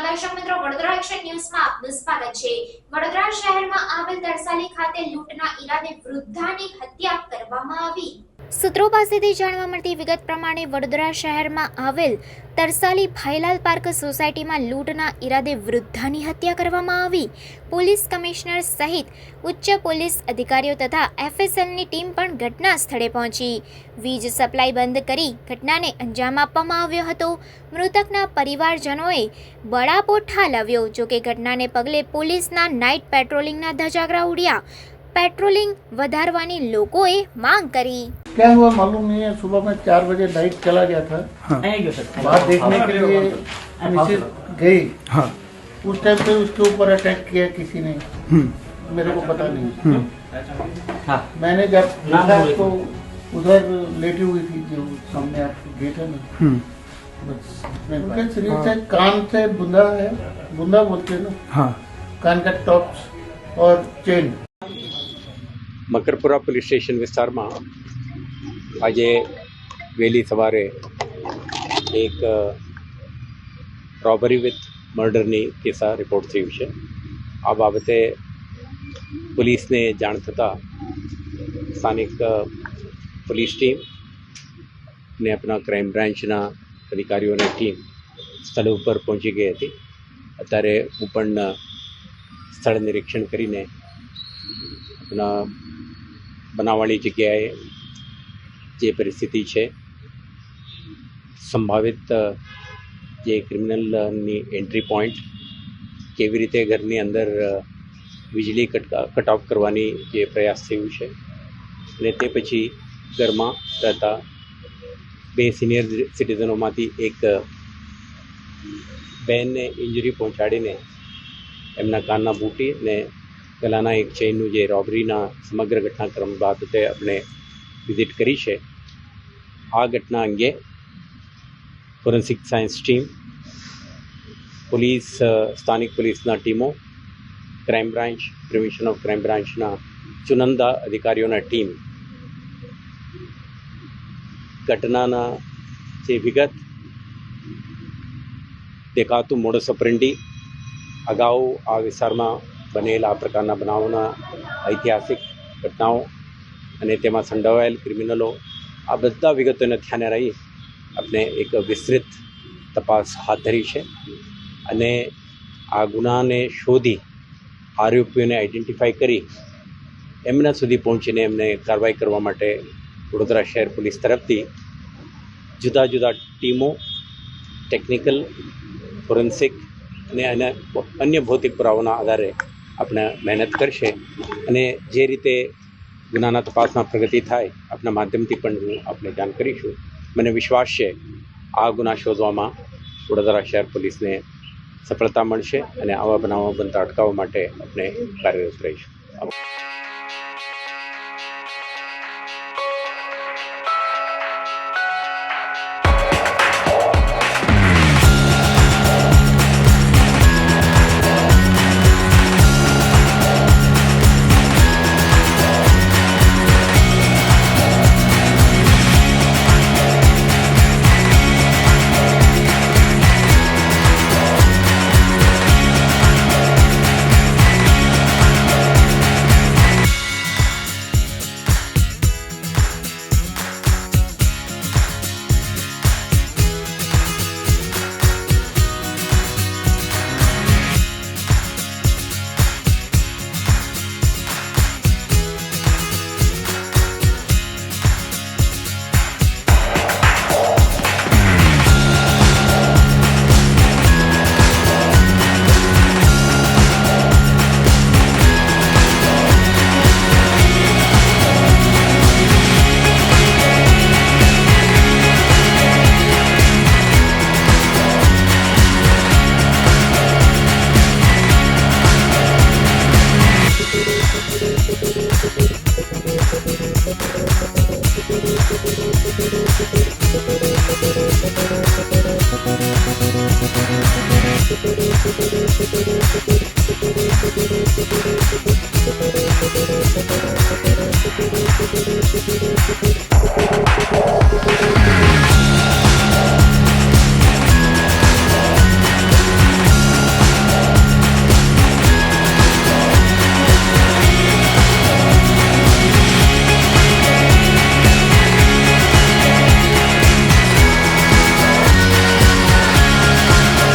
દર્શક મિત્રો, વડોદરા એક્શન ન્યૂઝમાં આપનું સ્વાગત છે। વડોદરા શહેરમાં આવેલ તરસાલી ખાતે લૂંટના ઈરાદે વૃદ્ધાની હત્યા કરવામાં આવી। સૂત્રો પાસેથી જાણવા મળતી વિગત પ્રમાણે વડોદરા શહેરમાં આવેલ તરસાલી ભાઈલાલ પાર્ક સોસાયટીમાં લૂંટના ઈરાદે વૃદ્ધાની હત્યા કરવામાં આવી। પોલીસ કમિશનર સહિત ઉચ્ચ પોલીસ અધિકારીઓ તથા એફએસએલની ટીમ પણ ઘટના સ્થળે પહોંચી વીજ સપ્લાય બંધ કરી ઘટનાને અંજામ આપવામાં આવ્યો હતો। મૃતકના પરિવારજનોએ બળાપો ઠાલવ્યો। જોકે ઘટનાને પગલે પોલીસના નાઇટ પેટ્રોલિંગના ધજાગરા ઉડ્યા। पेट्रोलिंग वधारवानी लोगों मांग करी। क्या हुआ मालूम नहीं है। सुबह में 4 बजे लाइट चला गया था। बाहर देखने के लिए नीचे गई। उस टाइम पे उसके ऊपर अटैक किया किसी ने, मेरे को पता नहीं। मैंने जब देखा तो उधर लेटी हुई थी जो सामने आपको गेट है ना, बस उनके शरीर से कान से बुंदा है, बुंदा बोलते हैं ना, कान का टॉप्स और चेन। मकरपुरा પોલીસ સ્ટેશન વિસ્તારમાં આજે વહેલી સવારે એક રોબરી વિથ મર્ડરની કેસ રિપોર્ટ થયું છે। આ બાબતે પોલીસને જાણ થતાં સ્થાનિક પોલીસ ટીમ ને આપણા ક્રાઇમ બ્રાન્ચના અધિકારીઓની ટીમ સ્થળ ઉપર પહોંચી ગઈ હતી। અત્યારે હું પણ સ્થળ નિરીક્ષણ કરીને આપણા બનાવવાળી જગ્યાએ જે પરિસ્થિતિ છે, સંભવિત જે ક્રિમિનલની એન્ટ્રી પોઈન્ટ, કેવી રીતે ઘરની અંદર વીજળી કટ ઓફ કરવાની જે પ્રયાસ થયું છે અને તે પછી ઘરમાં રહેતા 2 સિનિયર સિટીઝનોમાંથી એક બહેનને ઇન્જરી પહોંચાડીને એમના કાનના બૂટી અને ગલાના એક ચેઇનનું જે રોબરીના સમગ્ર ઘટનાક્રમ બાબતે આપણે વિઝિટ કરી છે। આ ઘટના અંગે ફોરેન્સિક સાયન્સ ટીમ, પોલીસ, સ્થાનિક પોલીસના ટીમો, crime branch, prevention of crime બ્રાન્ચના ચુનંદા અધિકારીઓના ટીમ ઘટનાના જે વિગત, દેખાતું મોડસ ઓપરેન્ડી, અગાઉ આ વિસ્તારમાં બનેલ આ પ્રકારના બનાવોના ઐતિહાસિક ઘટનાઓ અને તેમાં સંડોવાયેલ ક્રિમિનલો, આ બધા વિગતોને ધ્યાને રહી આપણે એક વિસ્તૃત તપાસ હાથ ધરી છે અને આ ગુનાને શોધી આરોપીઓને આઈડેન્ટિફાઈ કરી એમના સુધી પહોંચીને એમને કાર્યવાહી કરવા માટે વડોદરા શહેર પોલીસ તરફથી જુદા જુદા ટીમો, ટેકનિકલ, ફોરેન્સિક અને અન્ય ભૌતિક પુરાવાના આધારે આપણે મહેનત કરશે અને જે રીતે ગુનાના તપાસમાં પ્રગતિ થાય આપણા માધ્યમથી પણ હું આપણે જાણ કરીશું। મને વિશ્વાસ છે આ ગુના શોધવામાં વડોદરા શહેર પોલીસને સફળતા મળશે અને આવા બનાવો બનતા અટકાવવા માટે આપણે કાર્યરત રહીશું।